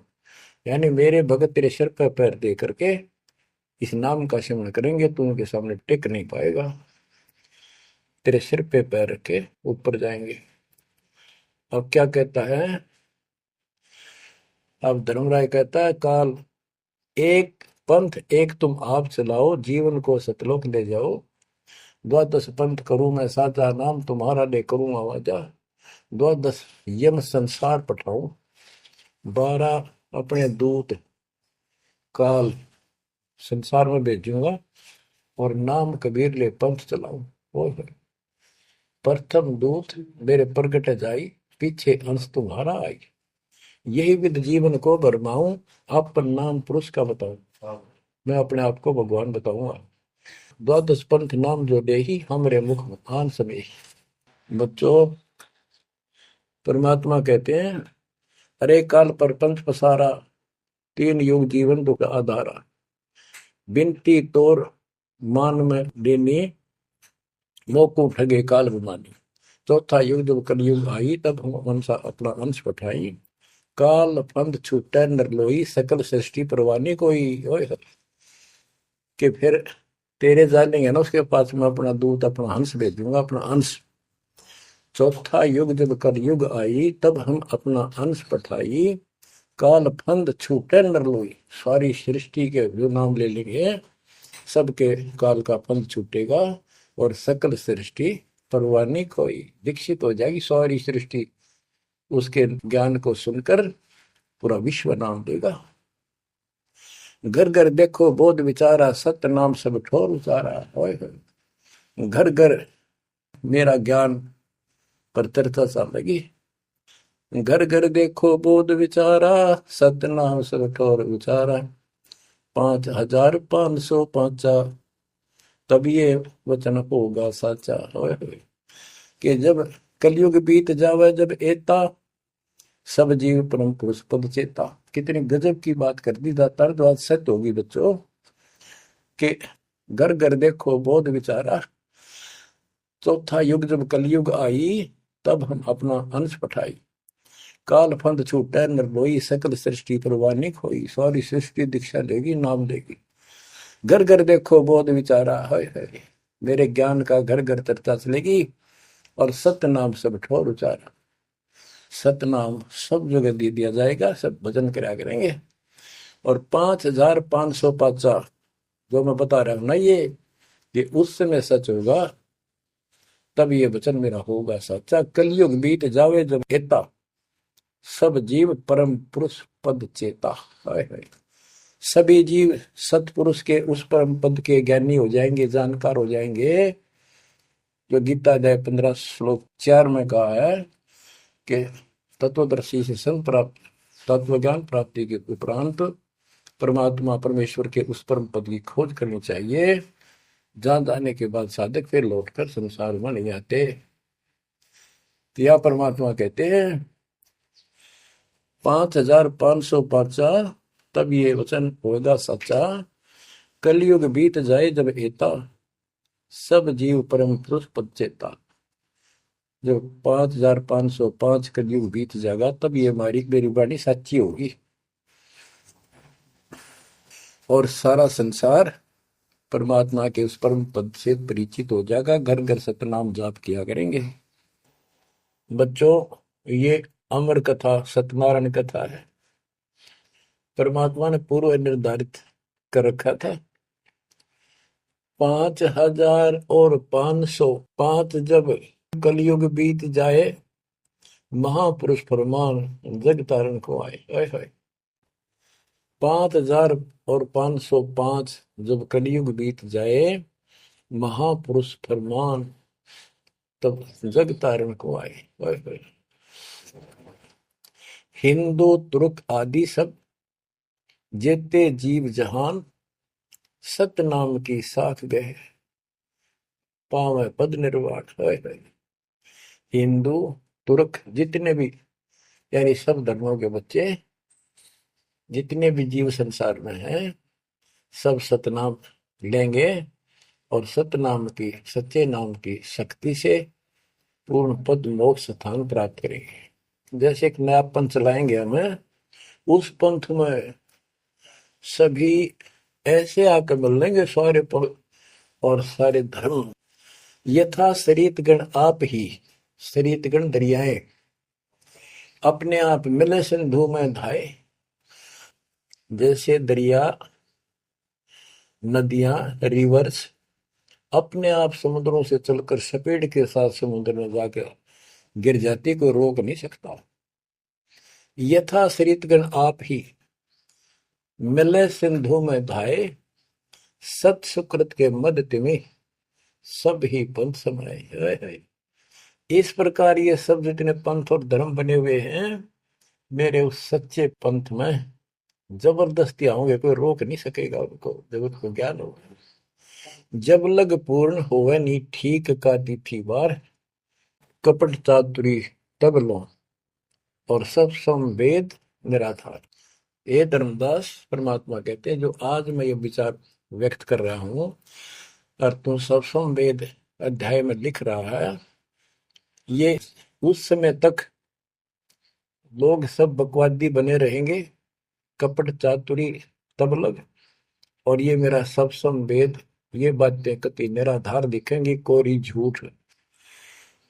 यानी मेरे भगत तेरे सिर पर पैर दे करके इस नाम का सिमरण करेंगे, तू उनके सामने टिक नहीं पाएगा। तेरे सिर पे पैर रखे ऊपर जाएंगे। अब क्या कहता है, अब धर्मराय कहता है काल एक पंथ एक तुम आप चलाओ, जीवन को सतलोक ले जाओ। द्वादश पंथ करूं मैं साचा, नाम तुम्हारा ले करूं आवाजा। द्वादश यम संसार पठाऊं, 12 अपने दूत काल संसार में भेजूंगा, और नाम कबीर ले पंथ चलाऊं। और प्रथम दूत मेरे प्रगट जाई, पीछे अंश तुम्हारा आई। यही विद जीवन को भरमाऊं, अपन नाम पुरुष का बताऊं। मैं अपने आप को भगवान बताऊंगा। द्वादश पंथ नाम जो दे ही, हमरे मुख आन समय। बच्चों परमात्मा कहते हैं अरे काल पर पंथ पसारा, तीन युग जीवन दुख आधारा। बिनती तोर मान में देनी, मोकू ठगे काल गुमानी। चौथा युग जब कलयुग आई, तब हम अपना अंश पठाई। काल पंथ छूटे नर लोई, सकल सृष्टि परवानी कोई। ओए कि फिर तेरे जानेंगे ना उसके पास मैं अपना दूत अपना हंस भेजूंगा, अपना अंश। चौथा युग जब कलयुग आई, तब हम अपना अंश पठाई। काल फंद छूटे नर लोई, सारी सृष्टि के जो नाम ले लेंगे सबके काल का फंद छूटेगा, और सकल सृष्टि परवानी कोई दीक्षित हो जाएगी। सारी सृष्टि उसके ज्ञान को सुनकर पूरा विश्व नाम देगा। घर घर देखो बोध विचारा, सत्य नाम सब ठोर उचारा। होय होय। घर घर मेरा ज्ञान पर चर्चा सा लगी। घर घर देखो बोध विचारा, सत्य नाम सब ठोर उचारा। 5505 तब ये वचन होगा साचा। होय होय। कि जब कलयुग बीत जावे, जब एता सब जीव परम पुरुष पद चेता। कितनी गजब की बात कर दी दातार, जो आज सत्य होगी बच्चों। कि घर घर देखो बोध विचारा, चौथा युग जब कलयुग आई, तब हम अपना अंश पठाई। काल फंद छूटे निर्लोई, सकल सृष्टि परवानी खोई। सारी सृष्टि दीक्षा लेगी, नाम लेगी। घर घर देखो बोध विचारा। है मेरे ज्ञान का घर घर चर्चा चलेगी। और सत्य नाम सब ठोर उचारा। सतनाम सब जगह दे दिया जाएगा, सब भजन करा करेंगे। और 5505 जो मैं बता रहा हूं ना, ये उस समय सच होगा, तब ये वचन मेरा होगा सच्चा। कलयुग बीत जावे जब एता, सब जीव परम पुरुष पद चेता। हाय हाय। सभी जीव सतपुरुष के उस परम पद के ज्ञानी हो जाएंगे, जानकार हो जाएंगे। जो गीता अध्याय 15 श्लोक 4 में कहा है कि तत्वदर्शी से संत प्राप्त, तत्व ज्ञान प्राप्ति के उपरांत परमात्मा परमेश्वर के उस परम पद की खोज करनी चाहिए। जहां जाने के बाद साधक फिर लौटकर संसार में नहीं आते। तो यह परमात्मा कहते हैं 5505 तब ये वचन होगा सच्चा। कलयुग बीत जाए जब एता, सब जीव परम पुरुष पद चेता। जब 5505 कलयुग बीत जाएगा, तब ये हमारी मेरी वाणी सच्ची होगी और सारा संसार परमात्मा के उस परम पद से परिचित हो जाएगा। घर घर सतनाम जाप किया करेंगे। बच्चों, ये अमर कथा सत्यनारायण कथा है। परमात्मा ने पूर्व निर्धारित कर रखा था 5505 जब कलयुग बीत जाए, महापुरुष फरमान जग तारण को आए। 5505 जब कलयुग बीत जाए, महापुरुष फरमान तब जग तारण को आए। हिंदू तुर्क आदि सब जेते जीव जहान, सत नाम की साख गए, पावे पद निर्वाण। हिंदू तुर्क जितने भी, यानी सब धर्मों के बच्चे, जितने भी जीव संसार में हैं, सब सतनाम लेंगे और सतनाम की, सच्चे नाम की शक्ति से पूर्ण पद मोक्ष स्थान प्राप्त करेंगे। जैसे एक नया पंथ चलाएंगे हमें, उस पंथ में सभी ऐसे आकर मिलेंगे, सारे पद और सारे धर्म। यथा शरीत गण आप ही, शरीत गण दरियाएं अपने आप मिले सिंधु में धाए। जैसे दरिया, नदियां, रिवर्स अपने आप समुद्रों से चलकर सपेट के साथ समुद्र में जाकर गिर जाती, कोई रोक नहीं सकता। यथा शरीतगण आप ही मिले सिंधु में धाए, सत सुकृत के मद तिमि सब ही पंथ समाये। इस प्रकार ये सब जितने पंथ और धर्म बने हुए हैं, मेरे उस सच्चे पंथ में जबरदस्ती आऊंगे, कोई रोक नहीं सकेगा उनको, जब उनको ज्ञान होगा। जब लग पूर्ण होवे नी ठीक का तिथि बार, कपट चातुरी तब लो और सब संवेद निराधार। ये धर्मदास परमात्मा कहते हैं, जो आज मैं ये विचार व्यक्त कर रहा हूं और तुम सब संवेद अध्याय में लिख रहा है, ये उस समय तक लोग सब बकवादी बने रहेंगे, कपट चातुरी तबलग, और ये मेरा सब संवेद, ये बातें कति निराधार दिखेंगी, कोरी झूठ,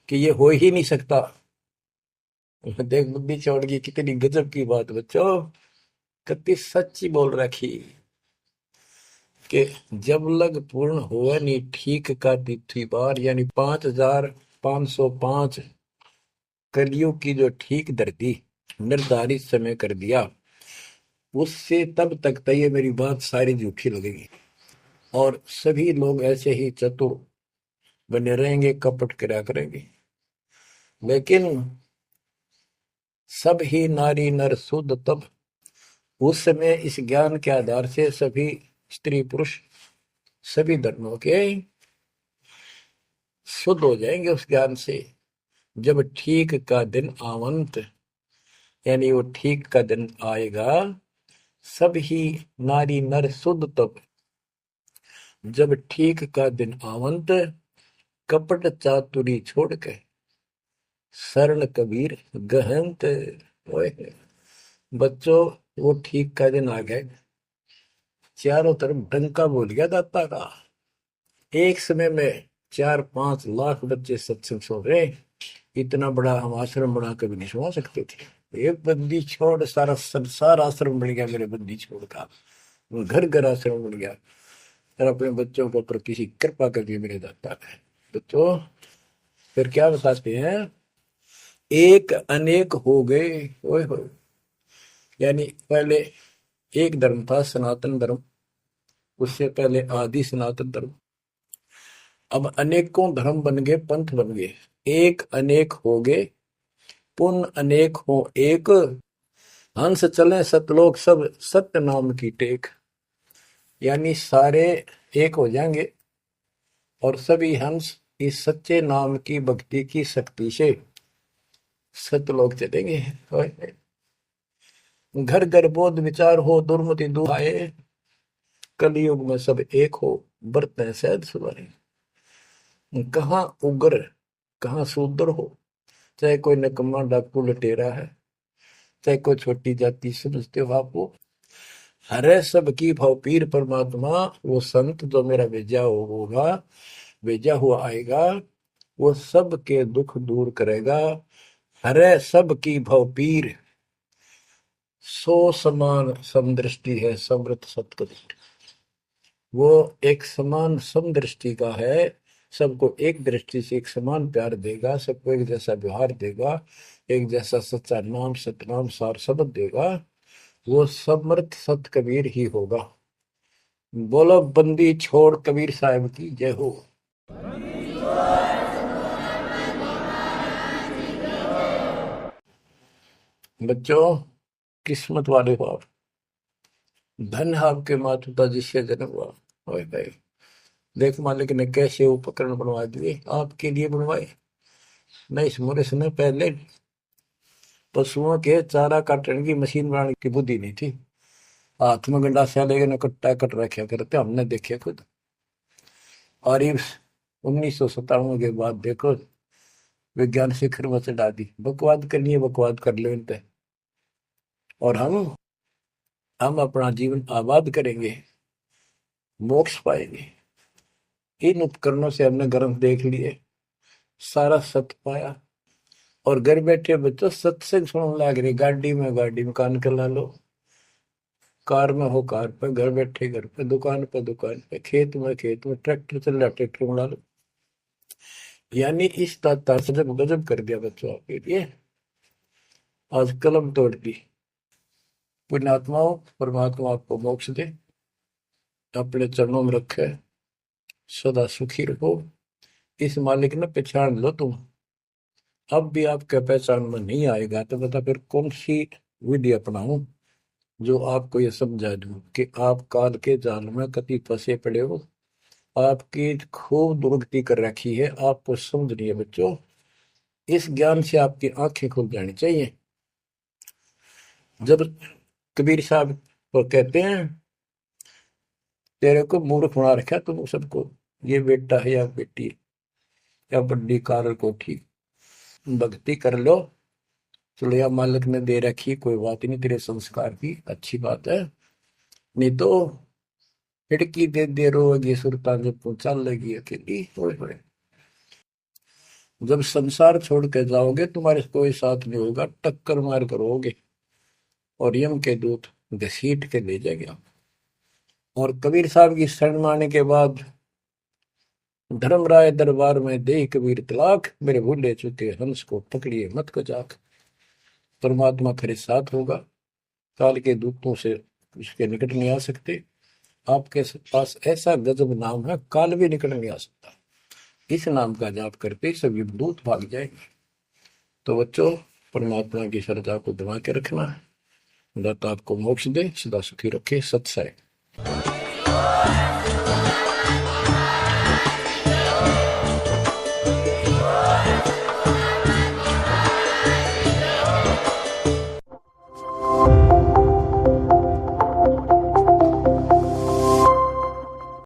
कि ये हो ही नहीं सकता। देख बुद्धि चौड़ की कितनी गजब की बात बच्चों, कति सच्ची बोल रखी। कि जब लग पूर्ण हुआ नहीं ठीक का तिथि बार, यानी 5505 कलियुग की जो ठीक धरती निर्धारित समय कर दिया, उससे तब तक तो ये मेरी बात सारी झूठी लगेगी, और सभी लोग ऐसे ही चतुर बने रहेंगे, कपट करा करेंगे। लेकिन सब ही नारी नर शुद्ध तब, उस समय इस ज्ञान के आधार से सभी स्त्री पुरुष सभी धर्मों के शुद्ध हो जाएंगे उस ज्ञान से। जब ठीक का दिन आवंत, यानी वो ठीक का दिन आएगा, सब ही नारी नर शुद्ध तब, जब ठीक का दिन आवंत, कपट चातुरी छोड़ के शरण कबीर गहंत। ओए बच्चों, वो ठीक का दिन आ गया, चारों तरफ डंका बोल गया दाता का। एक समय में 4-5 लाख बच्चे सत्संग सुन रहे। इतना बड़ा हम आश्रम बना कभी नहीं सुना सकते थे। एक बंदी छोड़ सारा संसार आश्रम बन गया मेरे बंदी छोड़ का, घर घर आश्रम बन गया। और अपने बच्चों के ऊपर किसी कृपा कर दी मेरे दाता ने। बच्चों फिर क्या बताते हैं, एक अनेक हो गए। ओए होए, यानी पहले एक धर्म था सनातन धर्म, उससे पहले आदि सनातन धर्म, अब अनेकों धर्म बन गए, पंथ बन गए। एक अनेक हो गए, पुण्य अनेक हो एक, हंस चले सतलोक सब सत्य नाम की टेक। यानी सारे एक हो जाएंगे और सभी हंस इस सच्चे नाम की भक्ति की शक्ति से सतलोक चलेंगे। घर घर बोध विचार हो, दुर्मति दुहाए, कलयुग में सब एक हो, बरतें सहज सुधारे। कहाँ उग्र कहाँ शूद्र हो, चाहे कोई नकम्मा डाकू लटेरा है, चाहे कोई छोटी जाति समझते हो आप, वो हरे सबकी भाव पीर परमात्मा, वो संत जो मेरा भेजा होगा, भेजा हुआ आएगा, वो सबके दुख दूर करेगा। हरे सबकी भाव पीर, सो समान समदृष्टि है समृत सतकदृष्टि। वो एक समान समदृष्टि का है, सबको एक दृष्टि से एक समान प्यार देगा, सबको एक जैसा व्यवहार देगा, एक जैसा सच्चा नाम सतनाम सार शब्द देगा। वो समर्थ सत कबीर ही होगा। बोलो बंदी छोड़ कबीर साहब की जय हो। बच्चों किस्मत वाले हो आप, धन है आपके माता पिता जिससे जन्म हुआ। ओए भाई देख मालिक ने कैसे उपकरण बनवा दिए, आपके लिए बनवाए। नहीं मुझे सुने, पहले पशुओं के चारा काटने की मशीन बनाने की बुद्धि नहीं थी। हाथ में गंडासा लेके न कट्टा कट रखा करते, हमने देखे खुद। और ये 1997 के बाद देखो विज्ञान शिखर में चढ़ा दी। बकवाद करनी है बकवाद कर लो इन पे, और हम अपना जीवन आबाद करेंगे, मोक्ष पाएंगे। इन उपकरणों से हमने ग्रंथ देख लिए, सारा सत्य पाया, और घर बैठे बच्चों सत्संग सुनने लग रही। गाड़ी में कान कर ला लो, कार में हो कार पे, घर पे, दुकान पे, खेत में, ट्रैक्टर चल रहा ट्रैक्टर में ला लो। यानी इस तार से जब गजब कर दिया बच्चों आपके लिए, आज कलम तोड़ दी। पुण्यात्माओं परमात्मा आपको मोक्ष दे, अपने चरणों में रखे, सदा सुखी रहो। इस मालिक ने पहचान लो तुम। अब भी आपके पहचान में नहीं आएगा तो बता फिर कौन सी विधि अपनाऊं जो आपको ये समझा दूं कि आप काल के जाल में कति फंसे पड़े हो। आपकी खूब दुर्गति कर रखी है, आपको समझ नहीं है बच्चों। इस ज्ञान से आपकी आंखें खुल जानी चाहिए। जब कबीर साहब को कहते हैं तेरे को मूर्ख बना रखा तुम सबको, ये बेटा है या बेटी है या बड्डी कार कोठी, भक्ति कर लो, चलो या मालिक ने दे रखी, कोई बात नहीं, तेरे संस्कार की अच्छी बात है। नहीं तो खिड़की दे रोगी सुरता जब पहुंचा लगी अकेली। होए जब संसार छोड़ के जाओगे तुम्हारे कोई साथ नहीं होगा, टक्कर मार करोगे और यम के दूत घसीट के ले जाएंगे। और कबीर साहब की शरण माने के बाद धर्मराय दरबार में दे कबीर तलाक, मेरे भूले चुके हंस को पकड़िए मत को जाक। परमात्मा खरे साथ होगा। काल के दूतों से इसके निकट नहीं आ सकते। आपके पास ऐसा गजब नाम है, काल भी निकट नहीं आ सकता। इस नाम का जाप करके सभी दूत भाग जाएंगे। तो बच्चों, परमात्मा की श्रद्धा को दबा के रखना है। दाता आपको मोक्ष दे, सदा सुखी रखे। सत्संग।